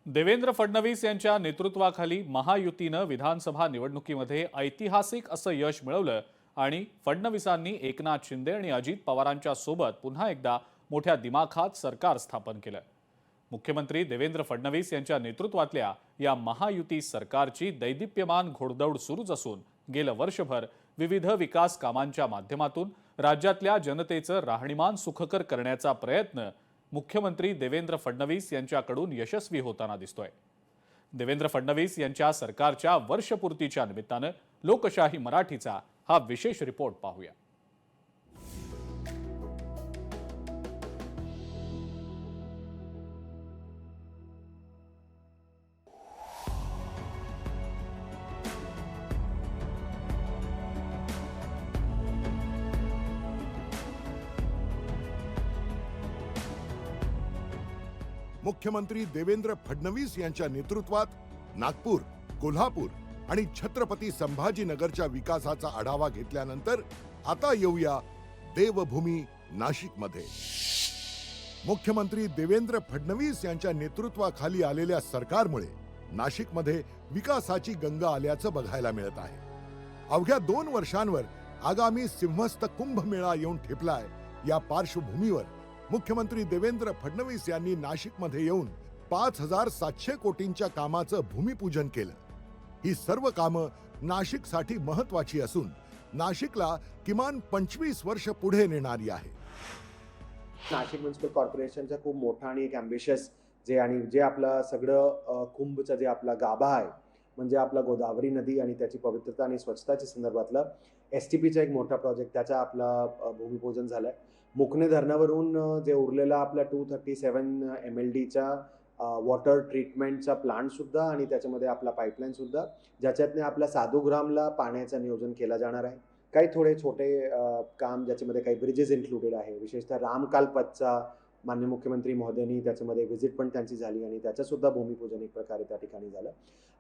देवेंद्र फडणवीस यांच्या नेतृत्वाखाली महायुतीनं विधानसभा निवडणुकीमध्ये ऐतिहासिक असं यश मिळवलं आणि फडणवीसांनी एकनाथ शिंदे आणि अजित पवारांच्या सोबत पुन्हा एकदा मोठ्या दिमाखात सरकार स्थापन केलं। मुख्यमंत्री देवेंद्र फडणवीस यांच्या नेतृत्वातल्या या महायुती सरकारची दैदिप्यमान घोडदौड सुरूच असून गेलं वर्षभर विविध विकास कामांच्या माध्यमातून राज्यातल्या जनतेचं राहणीमान सुखकर करण्याचा प्रयत्न मुख्यमंत्री देवेंद्र फडणवीस यांच्याकडून यशस्वी होताना दिसतोय। देवेंद्र फडणवीस यांच्या सरकारच्या वर्षपूर्तीच्या निमित्तानं लोकशाही मराठीचा हा विशेष रिपोर्ट पाहूया। मुख्यमंत्री देवेंद्र फडणवीस यांच्या नेतृत्वात नागपूर, कोल्हापूर आणि छत्रपती संभाजीनगरच्या विकासाचा आढावा घेतल्यानंतर आता येऊया देवभूमी नाशिकमध्ये। मुख्यमंत्री देवेंद्र फडणवीस यांच्या नेतृत्वाखाली आलेल्या सरकारमुळे नाशिकमध्ये विकासाची गंगा आल्याचं बघायला मिळत आहे। अवघ्या 2 वर्षांवर आगामी सिंहस्थ कुंभमेळा येऊन ठेपलाय। या पार्श्वभूमीवर मुख्यमंत्री देवेंद्र फडणवीस यांनी नाशिकमध्ये येऊन 5700 कोटींच्या कामाचं भूमिपूजन केलं। ही सर्व कामं नाशिकसाठी महत्त्वाची असून नाशिकला किमान 25 वर्ष पुढे नेणारी आहे। नाशिक म्युनिसिपल कॉर्पोरेशनचा खूप मोठा आणि एक ॲम्बिशियस जे आपलं सगळं कुंभचं जे आपला गाभा आहे, म्हणजे आपला गोदावरी नदी आणि त्याची पवित्रता आणि स्वच्छताच्या संदर्भातलं STPचा एक मोठा प्रोजेक्ट, त्याचा आपला भूमिपूजन झालंय। मुकणे धरणावरून जे उरलेला आपला 237 MLDचा वॉटर ट्रीटमेंटचा प्लांट सुद्धा आणि त्याच्यामध्ये आपला पाईपलाईन सुद्धा, ज्याच्यातने आपला साधूग्रामला पाण्याचं नियोजन केलं जाणार आहे। काही थोडे छोटे काम ज्याच्यामध्ये काही ब्रिजेस इन्क्लुडेड आहे, विशेषतः रामकालपथचा माननीय मुख्यमंत्री महोदयांनी त्याच्यामध्ये व्हिजिट पण त्यांची झाली आणि त्याचं सुद्धा भूमिपूजन एक प्रकारे त्या ठिकाणी झालं।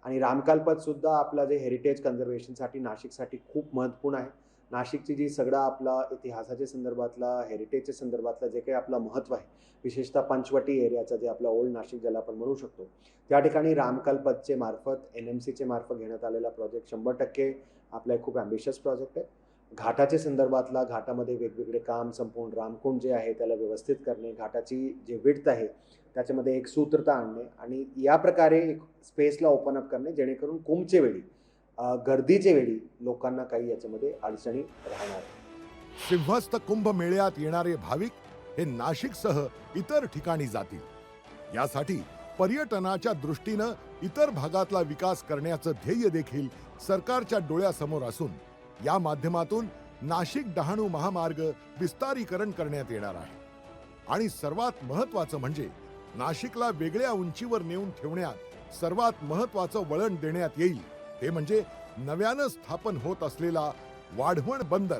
आणि रामकालपथ सुद्धा आपला जे हेरिटेज कन्झर्वेशनसाठी नाशिकसाठी खूप महत्त्वपूर्ण आहे। नाशिकची जी सगळा आपला इतिहासाच्या संदर्भातला, हेरिटेजच्या संदर्भातला जे काही आपलं महत्त्व आहे, विशेषतः पंचवटी एरियाचा जे आपला ओल्ड नाशिक ज्याला आपण म्हणू शकतो, त्या ठिकाणी रामकालपथचे मार्फत NMCचे मार्फत घेण्यात आलेला प्रोजेक्ट 100% आपला एक खूप ॲम्बिशियस प्रोजेक्ट आहे। घाटाच्या संदर्भातला, घाटामध्ये वेगवेगळे काम संपूर्ण रामकुंड जे आहे त्याला व्यवस्थित करणे, घाटाची जे विड्थ आहे त्याच्यामध्ये एक सूत्रता आणणे आणि या प्रकारे एक स्पेसला ओपन अप करणे, जेणेकरून कुंभचे वेळी गर्दीचे वेळी लोकांना काही याच्यामध्ये अडचणी राहणार। सिंहस्थ कुंभ मेळ्यात येणारे भाविक हे नाशिकसह इतर ठिकाणी जातील। यासाठी पर्यटनाच्या दृष्टीनं इतर भागातला विकास करण्याचं ध्येय देखील सरकारच्या डोळ्यासमोर असून या माध्यमातून नाशिक डहाणू महामार्ग विस्तारीकरण करण्यात येणार आहे। आणि सर्वात महत्त्वाचं म्हणजे नाशिकला वेगळ्या उंचीवर नेऊन ठेवण्यात सर्वात महत्त्वाचं वळण देण्यात येईल, ते म्हणजे नव्यानं स्थापन होत असलेला वाढवण बंदर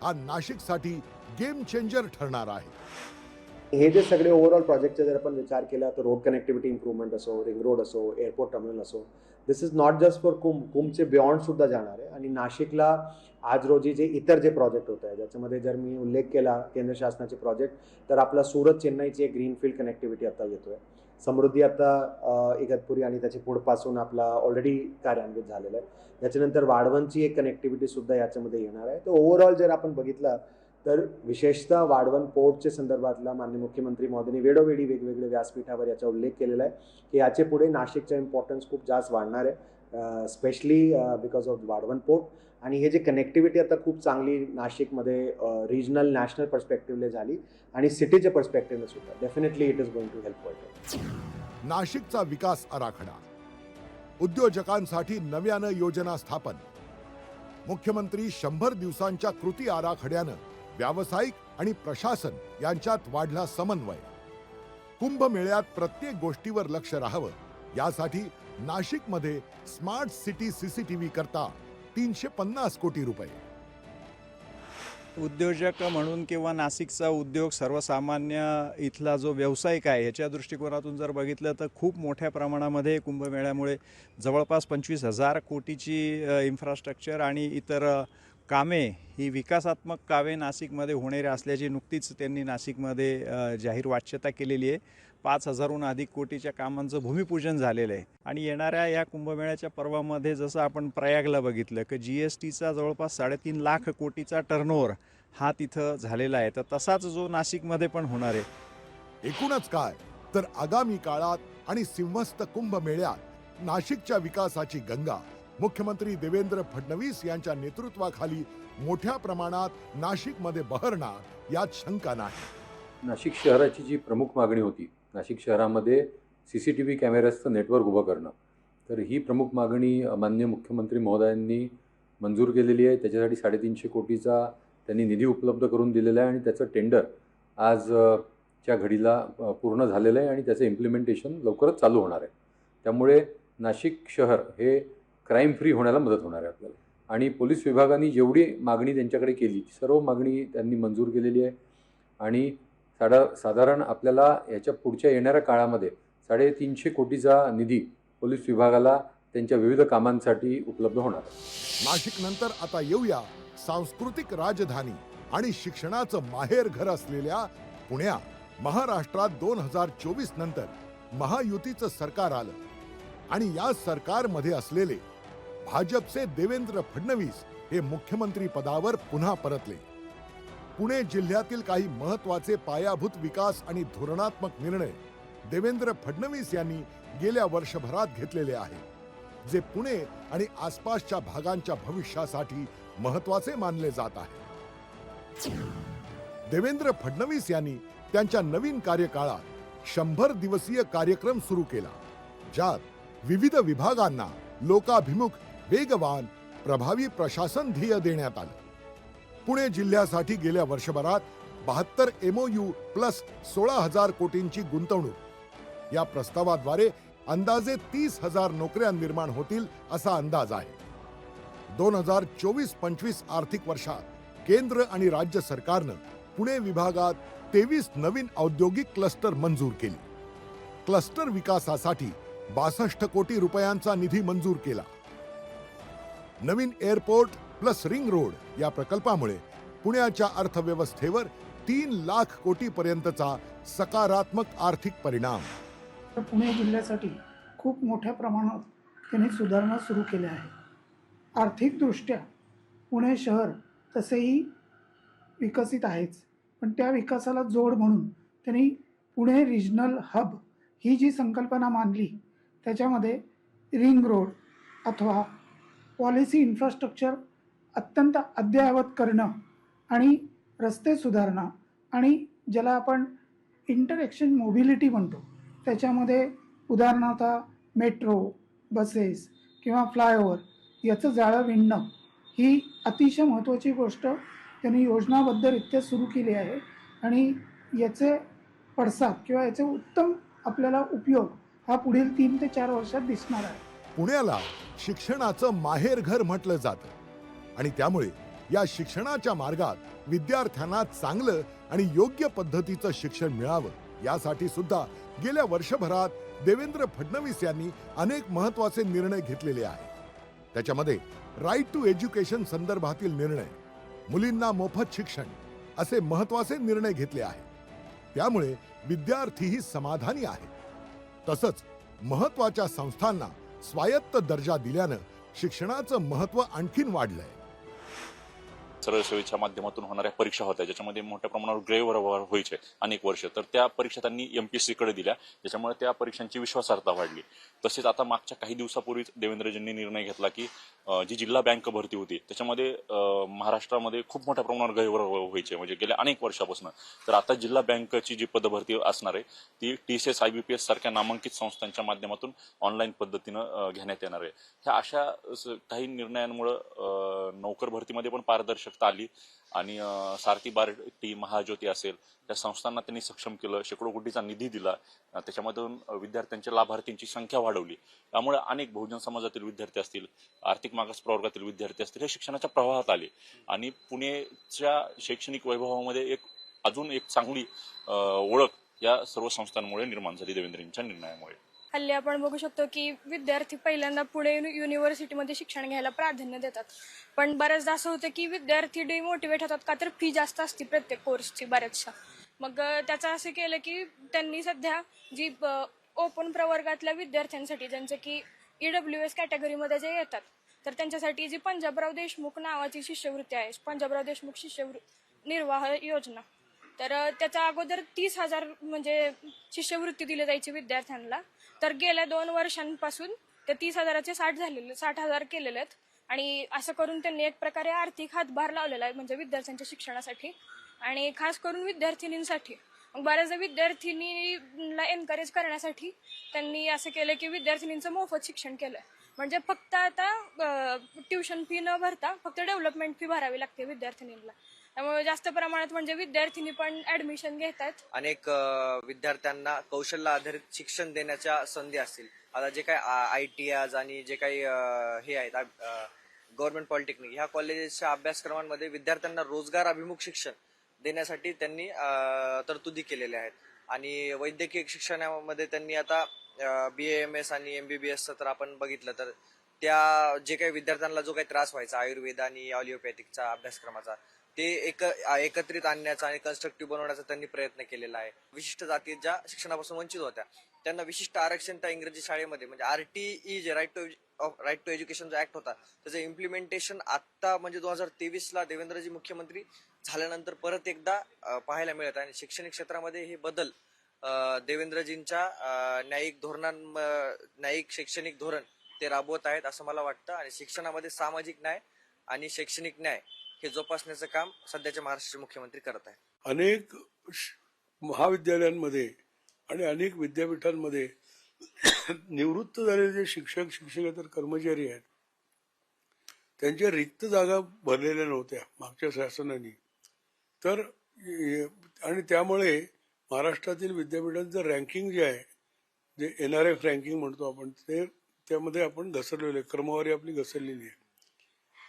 हा नाशिकसाठी गेम चेंजर ठरणार आहे। हे जे सगळे ओव्हरऑल प्रोजेक्टचा जर आपण विचार केला तर रोड कनेक्टिव्हिटी इम्प्रूव्हमेंट असो, रिंग रोड असो, एअरपोर्ट टर्मिनल असो, this is not just for कुंभचे बियॉन्ड सुद्धा जाणार आहे। आणि नाशिकला आज रोजी जे इतर जे प्रोजेक्ट होत आहे, ज्याच्यामध्ये जर मी उल्लेख केला केंद्र शासनाचे प्रोजेक्ट, तर आपला सुरत चेन्नईची एक ग्रीनफील्ड कनेक्टिव्हिटी आता येतोय। समृद्धी आता इगतपुरी आणि त्याची पुढपासून आपला ऑलरेडी कार्यान्वित झालेला आहे। याच्यानंतर वाढवणची एक कनेक्टिव्हिटी सुद्धा याच्यामध्ये येणार आहे। तर ओव्हरऑल जर आपण बघितलं तर विशेषतः वाढवण पोर्टच्या संदर्भातला माननीय मुख्यमंत्री महोदयांनी वेळोवेळी वेगवेगळे व्यासपीठावर याचा उल्लेख केलेला आहे की याचे पुढे नाशिकचा इम्पॉर्टन्स खूप जास्त वाढणार आहे, specially because of Vadhavan port. आणि हे जे कनेक्टिव्हिटी आता खूप चांगली नाशिकमध्ये रिजनल नॅशनल पर्स्पेक्टिव्हने झाली आणि सिटीच्या पर्स्पेक्टिव्हने सुद्धा definitely it is going to help. नाशिकचा विकास आराखडा, उद्योजकांसाठी नव्यानं योजना स्थापन, मुख्यमंत्री 100 दिवसांच्या कृती आराखड्यानं व्यावसायिक आणि प्रशासन यांच्यात वाढला समन्वय। कुंभमेळ्यात प्रत्येक गोष्टीवर लक्ष राहावं यासाठी नाशिकमध्ये स्मार्ट सिटी CCTV करता 350 कोटी रुपये। उद्योजक म्हणून किंवा नाशिकचा उद्योग सर्वसामान्य इथला जो व्यावसायिक आहे याच्या दृष्टिकोनातून जर बघितलं तर खूप मोठ्या प्रमाणामध्ये कुंभमेळ्यामुळे जवळपास 25,000 कोटीची इन्फ्रास्ट्रक्चर आणि इतर कामे ही विकासात्मक कामे नाशिकमध्ये होणारी असल्याची नुकतीच त्यांनी नाशिकमध्ये जाहीर वाच्यता केलेली आहे. 5,000हून अधिक कोटीच्या कामांचं भूमिपूजन झालेलं आहे. आणि येणाऱ्या या कुंभमेळ्याच्या पर्वामध्ये जसं आपण प्रयागला बघितलं की GSTचा जवळपास 3.5 लाख कोटीचा टर्नओव्हर हा तिथं झालेला आहे. तर तसाच जो नाशिकमध्ये पण होणार आहे. एकूणच काय तर आगामी काळात आणि सिंहस्थ कुंभमेळ्यात नाशिकच्या विकासाची गंगा मुख्यमंत्री देवेंद्र फडणवीस यांच्या नेतृत्वाखाली मोठ्या प्रमाणात नाशिकमध्ये बहरणार यात शंका नाही. नाशिक शहराची जी प्रमुख मागणी होती, नाशिक शहरामध्ये CCTV कॅमेऱ्याचं नेटवर्क उभं करणं, तर ही प्रमुख मागणी माननीय मुख्यमंत्री महोदयांनी मंजूर केलेली आहे. त्याच्यासाठी 350 कोटीचा त्यांनी निधी उपलब्ध करून दिलेला आहे आणि त्याचं टेंडर आजच्या घडीला पूर्ण झालेलं आहे आणि त्याचं इम्प्लिमेंटेशन लवकरच चालू होणार आहे. त्यामुळे नाशिक शहर हे क्राईम फ्री होण्याला मदत होणार आहे आपल्याला. आणि पोलीस विभागाने जेवढी मागणी त्यांच्याकडे केली सर्व मागणी त्यांनी मंजूर केलेली आहे. आणि साधारण आपल्याला याच्या पुढच्या येणाऱ्या काळामध्ये 350 कोटीचा निधी पोलीस विभागाला त्यांच्या विविध कामांसाठी उपलब्ध होणार आहे. नाशिक नंतर आता येऊया सांस्कृतिक राजधानी आणि शिक्षणाचं माहेर घर असलेल्या पुण्या. महाराष्ट्रात 2024 नंतर महायुतीचं सरकार आलं आणि या सरकारमध्ये असलेले भाजपचे देवेंद्र फडणवीस हे मुख्यमंत्री पदावर पुन्हा परतले. पुणे जिल्ह्यातील काही महत्त्वाचे पायाभूत विकास आणि धोरणात्मक निर्णय देवेंद्र फडणवीस यांनी गेल्या वर्षभरात घेतलेले आहेत, जे पुणे आणि आसपासच्या भागांच्या भविष्यासाठी महत्त्वाचे मानले जात आहे. देवेंद्र फडणवीस यांनी त्यांच्या नवीन कार्यकाळात 100 दिवसीय कार्यक्रम सुरू केला, ज्यात विविध विभागांना लोकाभिमुख, वेगवान, प्रभावी प्रशासन ध्येय देण्यात आलं. पुणे जिल्ह्यासाठी गेल्या वर्षभरात 72 MOU प्लस 16,000 कोटींची गुंतवणूक. या प्रस्तावाद्वारे अंदाजे 30,000 नोकऱ्या निर्माण होतील असा अंदाज आहे. 2024-25 आर्थिक वर्षात केंद्र आणि राज्य सरकारनं पुणे विभागात 23 नवीन औद्योगिक क्लस्टर मंजूर केली. क्लस्टर विकासासाठी 62 कोटी रुपयांचा निधी मंजूर केला. नवीन एअरपोर्ट प्लस रिंग रोड या प्रकल्पामुळे पुण्याच्या अर्थव्यवस्थेवर 3 लाख कोटी पर्यंतचा सकारात्मक आर्थिक परिणाम. पुणे जिल्ह्यासाठी खूप मोठ्या प्रमाणात त्यांनी सुधारणा सुरू केल्या आहे. आर्थिकदृष्ट्या पुणे शहर तसेही विकसित आहेच, पण त्या विकासाला जोड म्हणून त्यांनी पुणे रिजनल हब ही जी संकल्पना मांडली, त्याच्यामध्ये रिंग रोड अथवा पॉलिसी इन्फ्रास्ट्रक्चर अत्यंत अद्ययावत करणं आणि रस्ते सुधारणा आणि ज्याला आपण इंटरॅक्शन मोबिलिटी म्हणतो, त्याच्यामध्ये उदाहरणार्थ मेट्रो, बसेस किंवा फ्लायओव्हर याचं जाळं विणणं ही अतिशय महत्त्वाची गोष्ट त्यांनी योजनाबद्धरित्या सुरू केली आहे. आणि याचे पडसाद किंवा याचे उत्तम आपल्याला उपयोग हा पुढील 3 ते 4 वर्षात दिसणार आहे. पुण्याला शिक्षणाचं माहेर घर म्हटलं जातं आणि त्यामुळे या शिक्षणाच्या मार्गात विद्यार्थ्यांना चांगलं आणि योग्य पद्धतीचं शिक्षण मिळावं यासाठी सुद्धा गेल्या वर्षभरात देवेंद्र फडणवीस यांनी अनेक महत्त्वाचे निर्णय घेतलेले आहेत. त्याच्यामध्ये राईट टू एज्युकेशन संदर्भातील निर्णय, मुलींना मोफत शिक्षण असे महत्त्वाचे निर्णय घेतले आहेत. त्यामुळे विद्यार्थीही समाधानी आहेत. तसंच महत्त्वाच्या संस्थांना स्वायत्त दर्जा दिल्यानं शिक्षणाचं महत्त्व आणखीन वाढलंय. सरळ सेवेच्या माध्यमातून होणाऱ्या परीक्षा होत्या, ज्याच्यामध्ये मोठ्या प्रमाणावर गैरव्यवहार व्हायचे अनेक वर्ष, तर त्या परीक्षा त्यांनी MPSC कडे दिल्या, ज्याच्यामुळे त्या परीक्षांची विश्वासार्हता वाढली. तसेच आता मागच्या काही दिवसापूर्वीच देवेंद्रजींनी निर्णय घेतला की जी जिल्हा बँक भरती होती त्याच्यामध्ये महाराष्ट्रामध्ये खूप मोठ्या प्रमाणावर गैरव्यवहार व्हायचे, म्हणजे गेल्या अनेक वर्षापासून. तर आता जिल्हा बँकची जी पदभरती असणार आहे ती TCS IBPS सारख्या नामांकित संस्थांच्या माध्यमातून ऑनलाईन पद्धतीनं घेण्यात येणार आहे. ह्या अशा काही निर्णयांमुळे नोकर भरतीमध्ये पण पारदर्शकता आली आणि सारथी बार्टी, महाज्योती असेल त्या संस्थांना त्यांनी सक्षम केलं, शेकडो कोटीचा निधी दिला, त्याच्यामधून विद्यार्थ्यांच्या लाभार्थींची संख्या वाढवली. त्यामुळे अनेक बहुजन समाजातील विद्यार्थी असतील, आर्थिक मागास प्रवर्गातील विद्यार्थी असतील, हे शिक्षणाच्या प्रवाहात आले आणि पुणेच्या शैक्षणिक वैभवामध्ये अजून एक चांगली ओळख या सर्व संस्थांमुळे निर्माण झाली देवेंद्रजींच्या निर्णयामुळे. हल्ली आपण बघू शकतो की विद्यार्थी पहिल्यांदा पुणे युनिव्हर्सिटीमध्ये शिक्षण घ्यायला प्राधान्य देतात, पण बऱ्याचदा असं होतं की विद्यार्थी डिमोटिवेट होतात का तर फी जास्त असते प्रत्येक कोर्सची बऱ्याचशा. मग त्याचं असं केलं की त्यांनी सध्या जी ओपन प्रवर्गातल्या विद्यार्थ्यांसाठी ज्यांचं की EWS कॅटेगरीमध्ये जे येतात तर त्यांच्यासाठी जी पंजाबराव देशमुख नावाची शिष्यवृत्ती आहे, पंजाबराव देशमुख निर्वाह योजना, तर त्याच्या अगोदर 30,000 म्हणजे शिष्यवृत्ती दिली जायची विद्यार्थ्यांना. तर गेल्या 2 वर्षांपासून ते 30,000चे 60,000 केलेले आहेत आणि असं करून त्यांनी एक प्रकारे आर्थिक हातभार लावलेला आहे म्हणजे विद्यार्थ्यांच्या शिक्षणासाठी आणि खास करून विद्यार्थिनींसाठी. मग बऱ्याचदा विद्यार्थिनीला एनकरेज करण्यासाठी त्यांनी असं केलं की विद्यार्थिनींचं मोफत शिक्षण केलं, म्हणजे फक्त आता ट्युशन फी न भरता फक्त डेव्हलपमेंट फी भरावी लागते विद्यार्थिनींना. त्यामुळे जास्त प्रमाणात म्हणजे विद्यार्थिनी पण ऍडमिशन घेतात. अनेक विद्यार्थ्यांना कौशल्य आधारित शिक्षण देण्याच्या संधी असतील. आता जे काही ITIs आणि जे काही हे आहेत गव्हर्नमेंट पॉलिटेक्निक ह्या कॉलेजेसच्या अभ्यासक्रमांमध्ये विद्यार्थ्यांना रोजगार अभिमुख शिक्षण देण्यासाठी त्यांनी तरतुदी केलेल्या आहेत. आणि वैद्यकीय शिक्षणामध्ये त्यांनी आता BAMS आणि MBBS तर आपण बघितलं तर त्या जे काही विद्यार्थ्यांना जो काही त्रास व्हायचा आयुर्वेद आणि ऑलिओपॅथिकचा अभ्यासक्रमाचा ते एकत्रित आणण्याचा आणि कन्स्ट्रक्टिव्ह बनवण्याचा त्यांनी प्रयत्न केलेला आहे. विशिष्ट जाती ज्या शिक्षणापासून वंचित होत्या त्यांना विशिष्ट आरक्षण त्या इंग्रजी शाळेमध्ये म्हणजे RTE जे राईट टू एज्युकेशन जो ऍक्ट होता त्याचं इम्प्लिमेंटेशन आता म्हणजे 2023ला देवेंद्रजी मुख्यमंत्री झाल्यानंतर परत एकदा पाहायला मिळत आहे. आणि शैक्षणिक क्षेत्रामध्ये हे बदल देवेंद्रजींच्या न्यायिक शैक्षणिक धोरण ते राबवत आहेत असं मला वाटतं. आणि शिक्षणामध्ये सामाजिक न्याय आणि शैक्षणिक न्याय हे जोपासण्याचं काम सध्याचे महाराष्ट्राचे मुख्यमंत्री करत आहेत. अनेक महाविद्यालयांमध्ये आणि अनेक विद्यापीठांमध्ये निवृत्त झालेले जे शिक्षक शिक्षकेतर कर्मचारी आहेत त्यांच्या रिक्त जागा भरलेल्या नव्हत्या मागच्या शासनाने. तर आणि त्यामुळे महाराष्ट्रातील विद्यापीठांचं रँकिंग जे आहे जे NRF रँकिंग म्हणतो आपण ते त्यामध्ये आपण घसरलेलो आहे, क्रमवारी आपली घसरलेली आहे.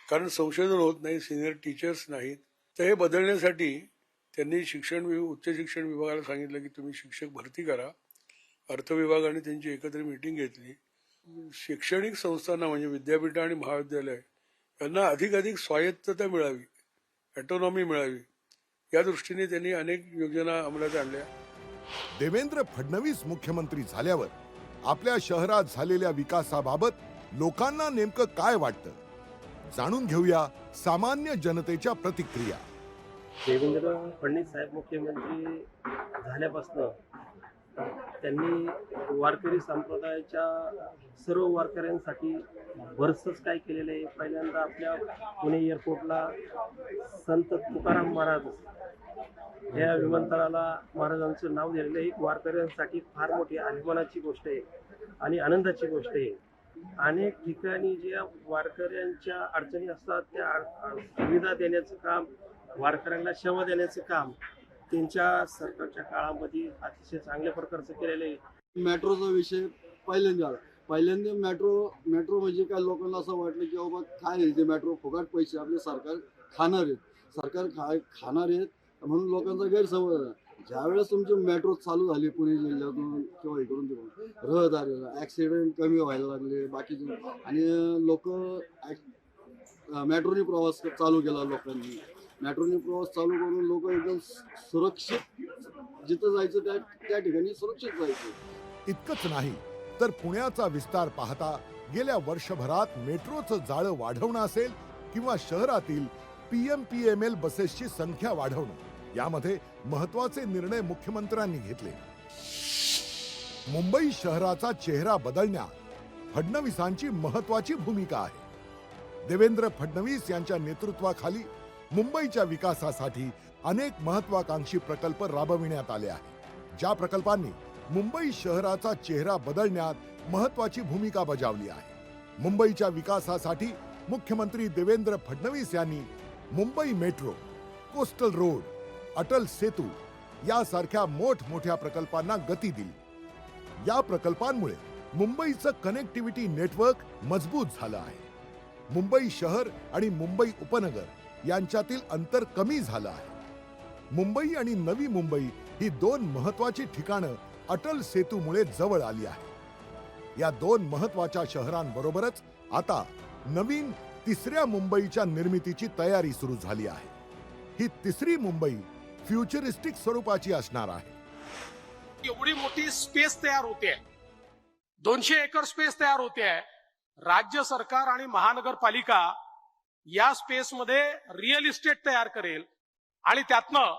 कारण संशोधन होत नाही, सिनियर टीचर्स नाहीत. तर हे बदलण्यासाठी त्यांनी उच्च शिक्षण विभागाला सांगितलं की तुम्ही शिक्षक भरती करा. अर्थ विभागाने त्यांची एकत्र मीटिंग घेतली. शैक्षणिक संस्थांना म्हणजे विद्यापीठ आणि महाविद्यालय यांना अधिकाधिक स्वायत्तता मिळावी, ऑटोनॉमी मिळावी या दृष्टीने त्यांनी अनेक योजना अंमलात आणल्या. देवेंद्र फडणवीस मुख्यमंत्री झाल्यावर आपल्या शहरात झालेल्या विकासाबाबत लोकांना नेमकं काय वाटतं, जाणून घेऊया सामान्य जनतेच्या प्रतिक्रिया. देवेंद्र फडणवीस साहेब मुख्यमंत्री झाल्यापासून त्यांनी वारकरी संप्रदायाच्या सर्व वारकऱ्यांसाठी बरंचसं काय केलेलं आहे. पहिल्यांदा आपल्या पुणे एअरपोर्टला संत तुकाराम महाराज या विमानतळाला महाराजांचं नाव दिलेलं आहे. वारकऱ्यांसाठी फार मोठी अभिमानाची गोष्ट आहे आणि आनंदाची गोष्ट आहे. अनेक ठिकाणी ज्या वारकऱ्यांच्या अडचणी असतात त्या सुविधा देण्याचं काम, वारकऱ्यांना सेवा देण्याचं काम त्यांच्या सरकारच्या काळामध्ये अतिशय चांगल्या प्रकारचं केलेलं आहे. मेट्रोचा विषय पहिल्यांदा मेट्रो म्हणजे काय लोकांना असं वाटलं की बाबा काय ते मेट्रो फुकट पैसे आपले सरकार खाणार आहेत म्हणून लोकांचा गैरसमज आहे. ज्यावेळेस तुमची मेट्रो चालू झाली पुणे जिल्ह्यातून किंवा इकडून तिकडून रहदारीला ॲक्सिडेंट कमी व्हायला लागले बाकीचे आणि लोक मेट्रोने प्रवास चालू केला. लोकांनी मेट्रोने प्रवास चालू करून लोक एकदम सुरक्षित जिथं जायचं त्या ठिकाणी सुरक्षित जायचं. इतकंच नाही तर पुण्याचा विस्तार पाहता गेल्या वर्षभरात मेट्रोचं जाळं वाढवणं असेल किंवा शहरातील PMPML बसेसची संख्या वाढवणं यामध्ये महत्वाचे निर्णय मुख्यमंत्र्यांनी घेतले. मुंबई शहराचा चेहरा बदलण्यात फडणवीसांची महत्वाची भूमिका आहे. देवेंद्र फडणवीस यांच्या नेतृत्वाखाली मुंबईच्या विकासासाठी अनेक महत्वाकांक्षी प्रकल्प राबविण्यात आले आहेत. ज्या प्रकल्पांनी मुंबई शहराचा चेहरा बदलण्यात महत्वाची भूमिका बजावली आहे. मुंबईच्या विकासासाठी मुख्यमंत्री देवेंद्र फडणवीस यांनी Mumbai metro, coastal road, Atal Setu यासारख्या मोठमोठ्या प्रकल्पांना गती दिली. या प्रकल्पांमुळे मुंबईचं कनेक्टिव्हिटी नेटवर्क मजबूत झालं आहे. मुंबई शहर आणि मुंबई उपनगर यांच्यातील अंतर कमी झालं आहे. मुंबई आणि नवी मुंबई ही दोन महत्वाची ठिकाणं अटल सेतूमुळे जवळ आली आहे. या दोन महत्वाच्या शहरांबरोबरच आता नवीन तिसऱ्या मुंबईच्या निर्मितीची तयारी सुरू झाली आहे. ही तिसरी मुंबई फ्युचरिस्टिक स्वरूपाची असणार आहे. एवढी मोठी स्पेस तयार होते, 200 एकर स्पेस तयार होते. राज्य सरकार आणि महानगरपालिका या स्पेसमध्ये रिअल इस्टेट तयार करेल आणि त्यातनं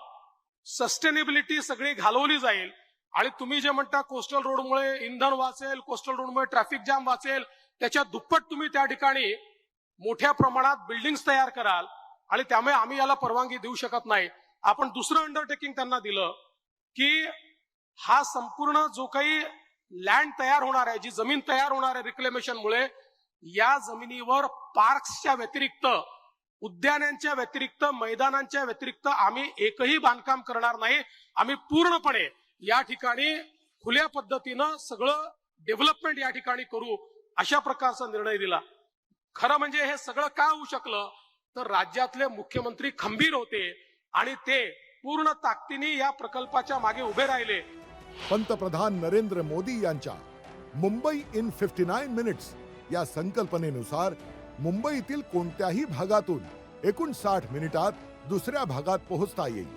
सस्टेनेबिलिटी सगळी घालवली जाईल. आणि तुम्ही जे म्हणता कोस्टल रोडमुळे इंधन वाचेल, कोस्टल रोडमुळे ट्रॅफिक जाम वाचेल, त्याच्या दुप्पट तुम्ही त्या ठिकाणी मोठ्या प्रमाणात बिल्डिंग्स तयार कराल आणि त्यामुळे आम्ही याला परवानगी देऊ शकत नाही. आपण दुसरं अंडरटेकिंग त्यांना दिलं की हा संपूर्ण जो काही लँड तयार होणार आहे, जी जमीन तयार होणार आहे रिक्लेमेशनमुळे, या जमिनीवर पार्क्सच्या व्यतिरिक्त, उद्यानांच्या व्यतिरिक्त, मैदानांच्या व्यतिरिक्त आम्ही एकही बांधकाम करणार नाही. आम्ही पूर्णपणे या ठिकाणी खुल्या पद्धतीनं सगळं डेव्हलपमेंट या ठिकाणी करू, अशा प्रकारचा निर्णय दिला. खरं म्हणजे हे सगळं का होऊ शकलं तर राज्यातले मुख्यमंत्री खंबीर होते आणि ते पूर्ण ताकदीने या प्रकल्पाच्या मागे उभे राहिले. पंतप्रधान नरेंद्र मोदी यांच्या मुंबई इन 59 मिनिट्स या संकल्पनेनुसार मुंबईतील कोणत्याही भागातून 59 मिनिटात दुसऱ्या भागात पोहोचता येईल.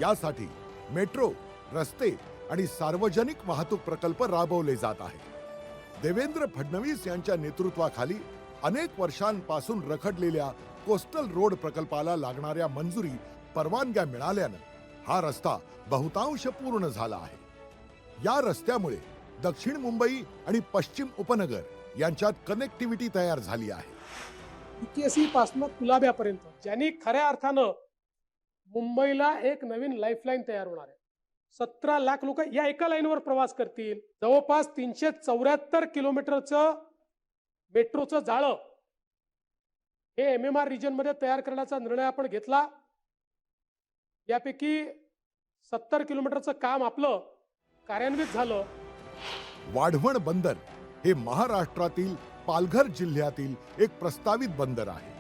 यासाठी मेट्रो, रस्ते आणि सार्वजनिक वाहतूक प्रकल्प राबवले जात आहेत. देवेंद्र फडणवीस यांच्या नेतृत्वाखाली अनेक वर्षांपासून रखडलेल्या कोस्टल रोड प्रकल्पाला लागणाऱ्या मंजुरी, परवानग्या मिळाल्यानं हा रस्ता बहुतांश पूर्ण झाला आहे. या रस्त्यामुळे दक्षिण मुंबई आणि पश्चिम उपनगर यांच्यात कनेक्टिव्हिटी तयार झाली आहे. UTSC पासून कुलाब्यापर्यंत, ज्यांनी खऱ्या अर्थानं मुंबईला एक नवीन लाईफलाईन तयार होणार आहे. 17 लाख लोक या एका लाईनवर प्रवास करतील. जवळपास 374 किलोमीटरचं मेट्रोचं जाळं हे MMR रिजन मध्ये तयार करण्याचा निर्णय आपण घेतला. यापैकी 70 किलोमीटरचं काम आपलं कार्यान्वित झालं. वाढवण बंदर हे महाराष्ट्रातील पालघर जिल्ह्यातील एक प्रस्तावित बंदर आहे.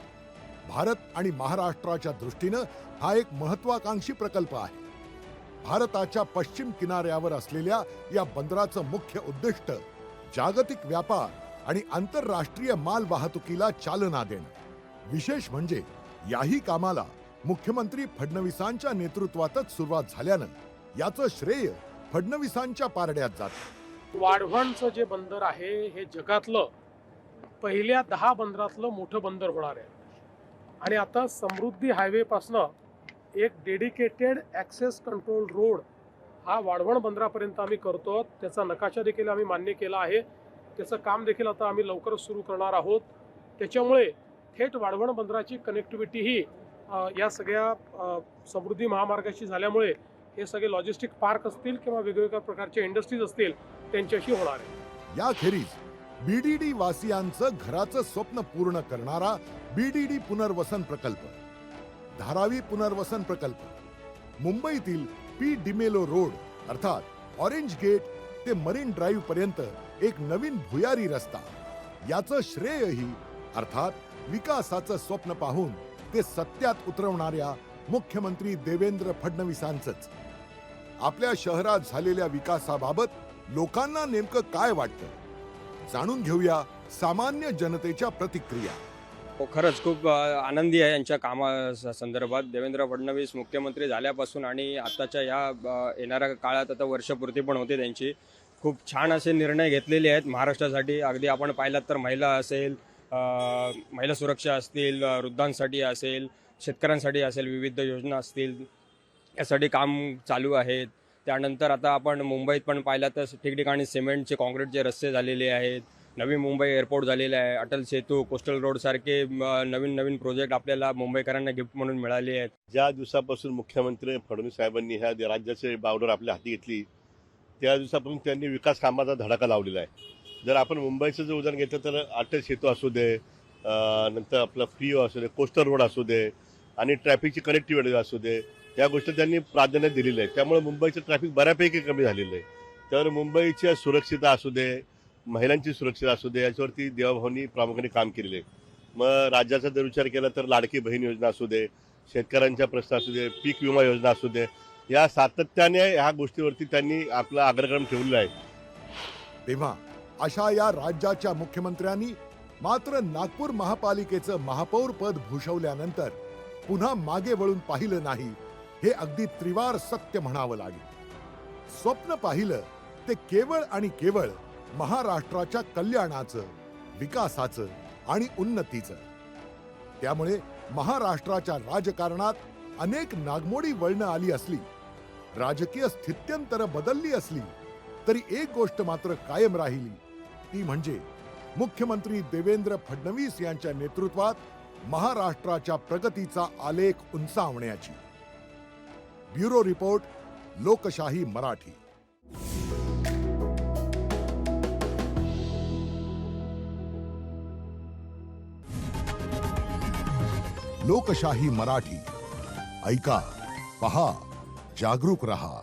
भारत आणि महाराष्ट्राच्या दृष्टीनं हा एक महत्वाकांक्षी प्रकल्प आहे. भारताच्या पश्चिम किनाऱ्यावर असलेल्या या बंदराचं मुख्य उद्दिष्ट जागतिक व्यापार आणि आंतरराष्ट्रीय माल वाहतुकीला चालना देणं. विशेष म्हणजे याही कामाला मुख्यमंत्री फडणवीसांच्या नेतृत्वातच सुरुवात झाल्यानं याचं श्रेय फडणवीसांच्या पारड्यात जातं. वाढवणचं जे बंदर आहे हे जगातलं पहिल्या 10 बंदरातलं मोठं बंदर होणार आहे. आणि आता समृद्धी हायवे पासनं एक डेडिकेटेड ॲक्सेस कंट्रोल रोड हा वाढवण बंदरापर्यंत आम्ही करतो. त्याचा नकाशा देखील आम्ही मान्य केला आहे. त्याचं काम देखील आता आम्ही लवकरच सुरू करणार आहोत. त्याच्यामुळे थेट वाढवण बंदराची कनेक्टिव्हिटी ही या सगळ्या समृद्धी महामार्गाशी झाल्यामुळे हे सगळे लॉजिस्टिक पार्क असतील किंवा वेगवेगळ्या प्रकारचे इंडस्ट्रीज असतील त्यांच्याशी होणार आहे. याखेरीज BDD वासियांचं घराचं स्वप्न पूर्ण करणारा BDD पुनर्वसन प्रकल्प, धारावी पुनर्वसन प्रकल्प, मुंबईतील P डिमेलो रोड अर्थात ऑरेंज गेट ते मरीन ड्राईव्ह पर्यंत एक नवीन भुयारी रस्ता, याचं श्रेयही अर्थात विकासाचं स्वप्न पाहून ते सत्यात उतरवणाऱ्या मुख्यमंत्री देवेंद्र फडणवीसांचंच. आपल्या शहरात झालेल्या विकासाबाबत लोकांना नेमकं काय वाटतं, जाणून घेऊया सामान्य जनतेच्या प्रतिक्रिया. खरंच खूप आनंदी आहे यांच्या कामा संदर्भात. देवेंद्र फडणवीस मुख्यमंत्री झाल्यापासून आणि आताच्या या येणाऱ्या काळात, आता वर्षपूर्ती पण होते त्यांची, खूप छान असे निर्णय घेतलेले आहेत महाराष्ट्रासाठी. अगदी आपण पाहिलात तर महिला असेल, महिला सुरक्षा असतील, वृद्धांसाठी असेल, शेतकऱ्यांसाठी असेल, विविध योजना असतील, यासाठी काम चालू आहेत. त्यानंतर आता आपण मुंबईत पण पाहिलं तर ठिकठिकाणी सिमेंटचे, काँक्रीटचे रस्ते झालेले आहेत, नवी मुंबई एअरपोर्ट झालेलं आहे, अटल सेतू, कोस्टल रोड सारखे नवीन नवीन प्रोजेक्ट आपल्याला मुंबईकरांना गिफ्ट म्हणून मिळाले आहेत. ज्या दिवसापासून मुख्यमंत्री फडणवीस साहेबांनी ह्या राज्याचे बावडर आपल्या हाती घेतली त्या दिवसापासून त्यांनी विकास कामाचा धडाका लावलेला आहे. जर आपण मुंबईचं जर उदाहरण घेतलं तर अटल सेतू असू दे, नंतर आपलं फ्री असू दे, कोस्टल रोड असू दे आणि ट्रॅफिकची कनेक्टिव्हिटी असू दे, या गोष्टी त्यांनी प्राधान्य दिलेलं आहे. त्यामुळे मुंबईचं ट्रॅफिक बऱ्यापैकी कमी झालेलं आहे. तर मुंबईच्या सुरक्षितता असू दे, महिलांची सुरक्षितता असू दे, याच्यावरती देवाभाऊंनी प्रामुख्याने काम केलेलं आहे. मग राज्याचा जर विचार केला तर लाडकी बहीण योजना असू दे, शेतकऱ्यांच्या प्रश्न असू दे, पीक विमा योजना असू दे, या सातत्याने ह्या गोष्टीवरती त्यांनी आपला अग्रक्रम ठेवलेला आहे. तेव्हा अशा या राज्याच्या मुख्यमंत्र्यांनी मात्र नागपूर महापालिकेचं महापौर पद भूषवल्यानंतर पुन्हा मागे वळून पाहिलं नाही, हे अगदी त्रिवार सत्य म्हणावं लागेल। स्वप्न पाहिलं ते केवळ आणि केवळ महाराष्ट्राच्या कल्याणाचं, विकासाचं आणि उन्नतीचं। त्यामुळे महाराष्ट्राच्या राजकारणात अनेक नागमोडी वळणं आली असली, राजकीय स्थित्यंतर बदलली असली, तरी एक गोष्ट मात्र कायम राहिली, ती म्हणजे मुख्यमंत्री देवेंद्र फडणवीस यांच्या नेतृत्वात महाराष्ट्राच्या प्रगतीचा आलेख उंचावण्याची। ब्युरो रिपोर्ट, लोकशाही मराठी। लोकशाही मराठी, ऐका, पहा, जागरूक रहा।